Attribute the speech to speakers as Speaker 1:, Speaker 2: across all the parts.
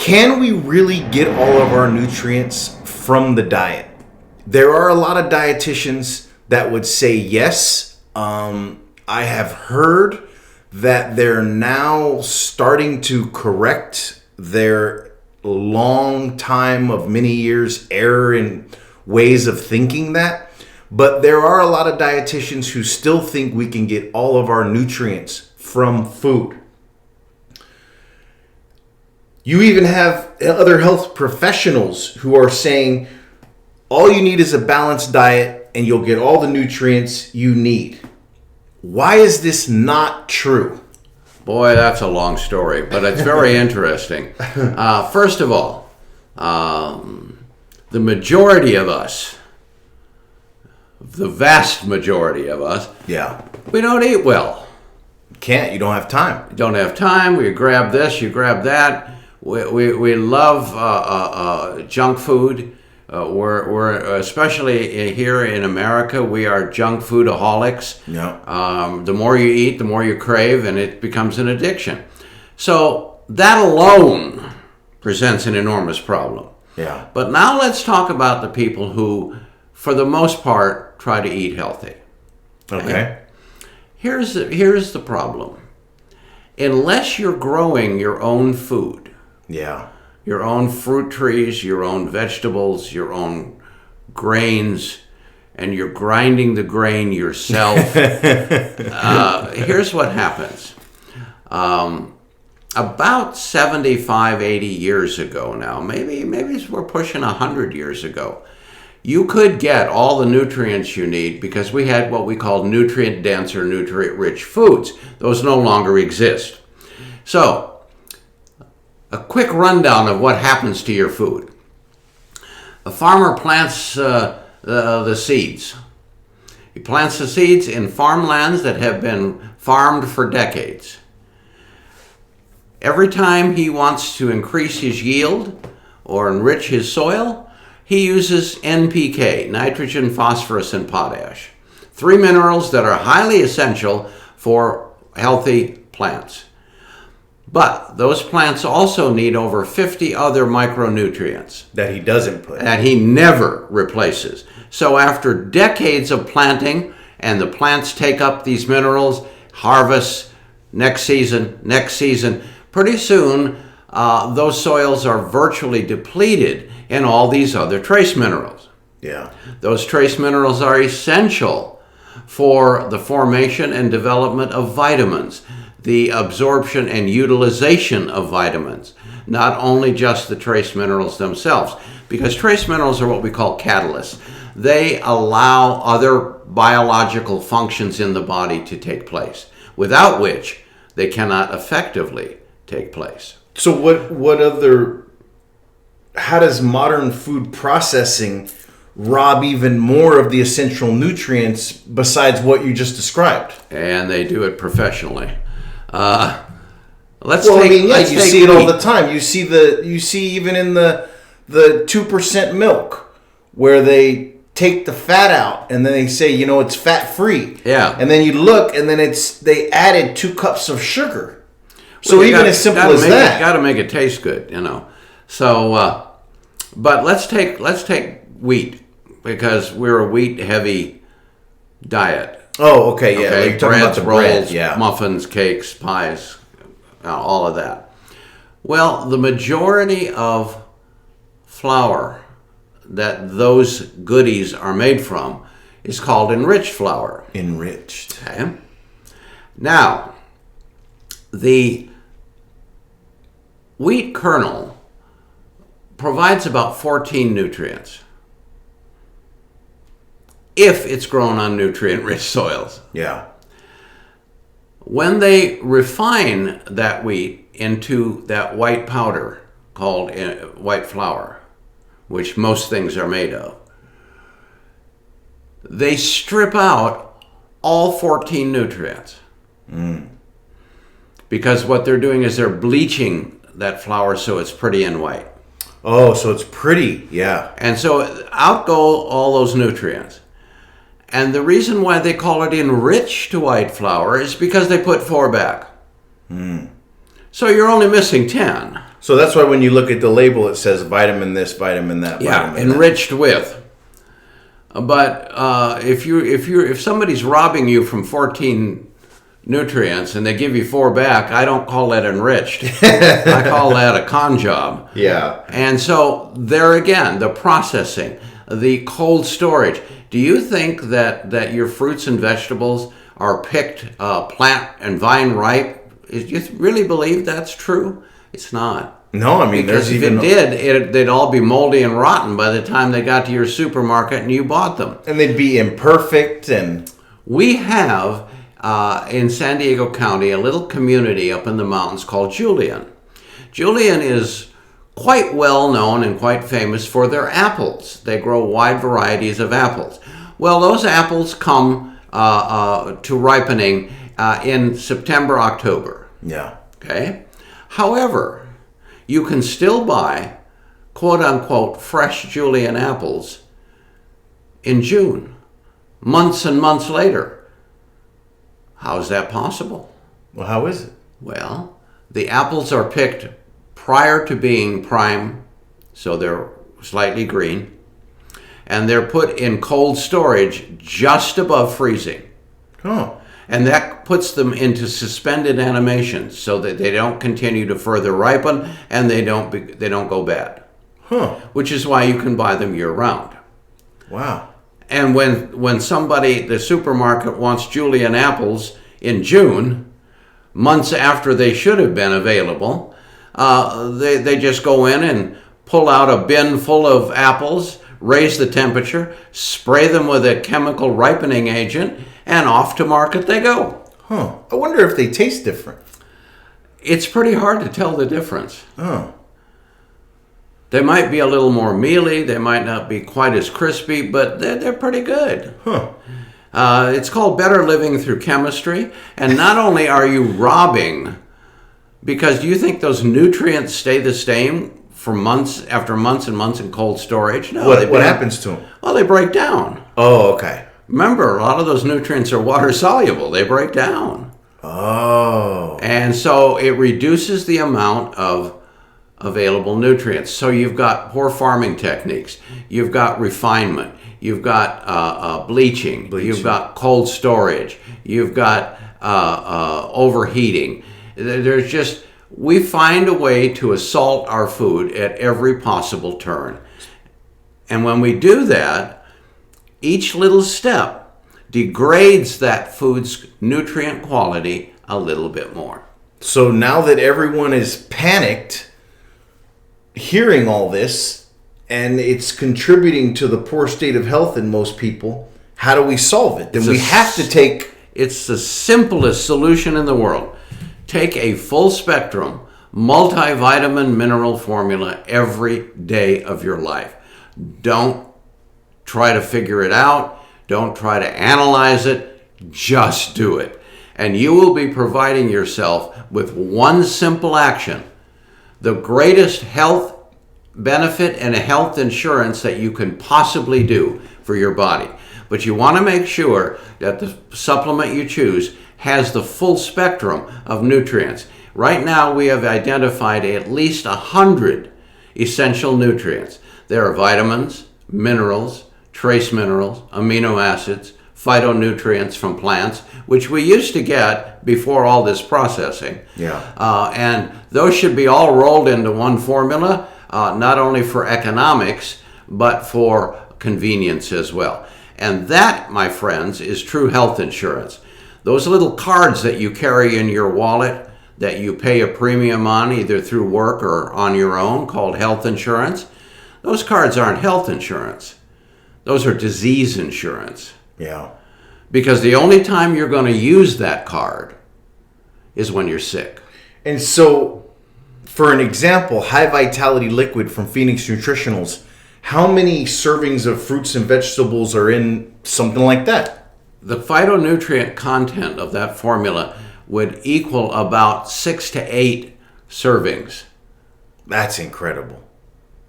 Speaker 1: Can we really get all of our nutrients from the diet? There are a lot of dietitians that would say yes. I have heard that they're now starting to correct their long time of many years error in ways of thinking that. But there are a lot of dietitians who still think we can get all of our nutrients from food. You even have other health professionals who are saying all you need is a balanced diet and you'll get all the nutrients you need. Why is this not true?
Speaker 2: Boy, that's a long story, but it's very interesting. First of all, the majority of us, the vast majority of us, we don't eat well.
Speaker 1: Can't. You don't have time.
Speaker 2: You don't have time. We grab this, you grab that. We love junk food. We're especially here in America, we are junk foodaholics.
Speaker 1: Yeah.
Speaker 2: The more you eat, the more you crave, and it becomes an addiction. So that alone presents an enormous problem.
Speaker 1: Yeah.
Speaker 2: But now let's talk about the people who, for the most part, try to eat healthy.
Speaker 1: Okay.
Speaker 2: Here's the problem. Unless you're growing your own food, your own fruit trees, your own vegetables, your own grains, and you're grinding the grain yourself, here's what happens. About 75, 80 years ago now, maybe we're pushing 100 years ago, you could get all the nutrients you need because we had what we call nutrient-dense or nutrient-rich foods. Those no longer exist. So, a quick rundown of what happens to your food. A farmer plants the seeds. He plants the seeds in farmlands that have been farmed for decades. Every time he wants to increase his yield or enrich his soil, he uses NPK, nitrogen, phosphorus, and potash. 3 minerals that are highly essential for healthy plants. But those plants also need over 50 other micronutrients.
Speaker 1: That he doesn't put.
Speaker 2: That he never replaces. So after decades of planting, and the plants take up these minerals, harvest, next season, pretty soon those soils are virtually depleted in all these other trace minerals.
Speaker 1: Yeah.
Speaker 2: Those trace minerals are essential for the formation and development of vitamins, the absorption and utilization of vitamins, not only just the trace minerals themselves, because trace minerals are what we call catalysts. They allow other biological functions in the body to take place, without which they cannot effectively take place.
Speaker 1: So how does modern food processing rob even more of the essential nutrients besides what you just described?
Speaker 2: And they do it professionally.
Speaker 1: You see it all the time. You see even in the 2% milk where they take the fat out and then they say, it's fat free.
Speaker 2: Yeah.
Speaker 1: And then you look and then they added 2 cups of sugar. So even as simple as that.
Speaker 2: Got to make it taste good, So, but let's take wheat because we're a wheat heavy diet.
Speaker 1: Oh, okay, yeah. Like you're talking about the
Speaker 2: rolls,
Speaker 1: bread,
Speaker 2: muffins, cakes, pies, all of that. Well, the majority of flour that those goodies are made from is called enriched flour.
Speaker 1: Enriched.
Speaker 2: Okay. Now, the wheat kernel provides about 14 nutrients if it's grown on nutrient-rich soils.
Speaker 1: Yeah.
Speaker 2: When they refine that wheat into that white powder called white flour, which most things are made of, they strip out all 14 nutrients. Because what they're doing is they're bleaching that flour so it's pretty and white.
Speaker 1: Oh, so it's pretty, yeah.
Speaker 2: And so out go all those nutrients. And the reason why they call it enriched white flour is because they put 4 back. So you're only missing 10.
Speaker 1: So that's why when you look at the label, it says vitamin this, vitamin that,
Speaker 2: Yeah,
Speaker 1: vitamin
Speaker 2: enriched with. But if somebody's robbing you from 14 nutrients and they give you 4 back, I don't call that enriched. I call that a con job.
Speaker 1: Yeah.
Speaker 2: And so there again, the processing, the cold storage. Do you think that your fruits and vegetables are picked plant and vine ripe? Do you really believe that's true? It's not.
Speaker 1: No, I mean,
Speaker 2: Because if it did, they'd all be moldy and rotten by the time they got to your supermarket and you bought them.
Speaker 1: And they'd be imperfect and...
Speaker 2: We have, in San Diego County, a little community up in the mountains called Julian. Julian is quite well known and quite famous for their apples. They grow wide varieties of apples. Well, those apples come to ripening in September, October.
Speaker 1: Yeah.
Speaker 2: Okay? However, you can still buy quote-unquote fresh Julian apples in June, months and months later. How is that possible?
Speaker 1: Well, how is it?
Speaker 2: Well, the apples are picked prior to being prime, so they're slightly green, and they're put in cold storage just above freezing.
Speaker 1: Oh.
Speaker 2: And that puts them into suspended animation so that they don't continue to further ripen and they don't go bad.
Speaker 1: Huh.
Speaker 2: Which is why you can buy them year round.
Speaker 1: Wow.
Speaker 2: And when somebody, the supermarket, wants Julian apples in June, months after they should have been available, they just go in and pull out a bin full of apples, raise the temperature, spray them with a chemical ripening agent, and off to market they go.
Speaker 1: Huh. I wonder if they taste different.
Speaker 2: It's pretty hard to tell the difference.
Speaker 1: Oh.
Speaker 2: They might be a little more mealy, they might not be quite as crispy, but they're pretty good.
Speaker 1: Huh.
Speaker 2: It's called better living through chemistry. And not only are you robbing, because do you think those nutrients stay the same for months after months and months in cold storage? No.
Speaker 1: What happens to them?
Speaker 2: Well, they break down.
Speaker 1: Oh, okay.
Speaker 2: Remember, a lot of those nutrients are water soluble. They break down.
Speaker 1: Oh.
Speaker 2: And so it reduces the amount of available nutrients. So you've got poor farming techniques. You've got refinement. You've got bleaching. You've got cold storage. You've got overheating. There's just, we find a way to assault our food at every possible turn. And when we do that, each little step degrades that food's nutrient quality a little bit more.
Speaker 1: So now that everyone is panicked, hearing all this, and it's contributing to the poor state of health in most people, how do we solve it? Then we have to take...
Speaker 2: It's the simplest solution in the world. Take a full spectrum, multivitamin mineral formula every day of your life. Don't try to figure it out. Don't try to analyze it. Just do it. And you will be providing yourself with one simple action, the greatest health benefit and a health insurance that you can possibly do for your body. But you want to make sure that the supplement you choose has the full spectrum of nutrients. Right now, we have identified at least 100 essential nutrients. There are vitamins, minerals, trace minerals, amino acids, phytonutrients from plants, which we used to get before all this processing.
Speaker 1: Yeah.
Speaker 2: And those should be all rolled into one formula, not only for economics, but for convenience as well. And that, my friends, is true health insurance. Those little cards that you carry in your wallet that you pay a premium on, either through work or on your own, called health insurance, those cards aren't health insurance. Those are disease insurance.
Speaker 1: Yeah.
Speaker 2: Because the only time you're going to use that card is when you're sick.
Speaker 1: And so, for an example, high vitality liquid from Phoenix Nutritionals, how many servings of fruits and vegetables are in something like that?
Speaker 2: The phytonutrient content of that formula would equal about 6 to 8 servings.
Speaker 1: That's incredible.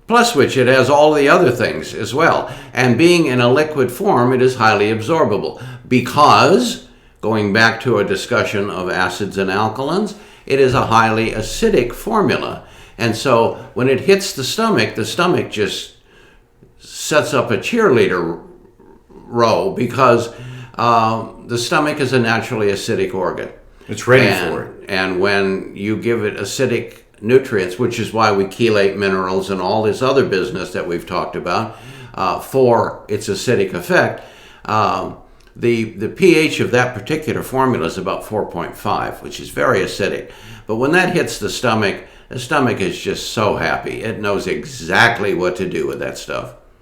Speaker 2: Plus which it has all the other things as well. And being in a liquid form, it is highly absorbable. Because, going back to a discussion of acids and alkalins, it is a highly acidic formula. And so when it hits the stomach just sets up a cheerleader row because the stomach is a naturally acidic organ.
Speaker 1: It's ready for it.
Speaker 2: And when you give it acidic nutrients, which is why we chelate minerals and all this other business that we've talked about for its acidic effect, the pH of that particular formula is about 4.5, which is very acidic. But when that hits the stomach is just so happy. It knows exactly what to do with that stuff.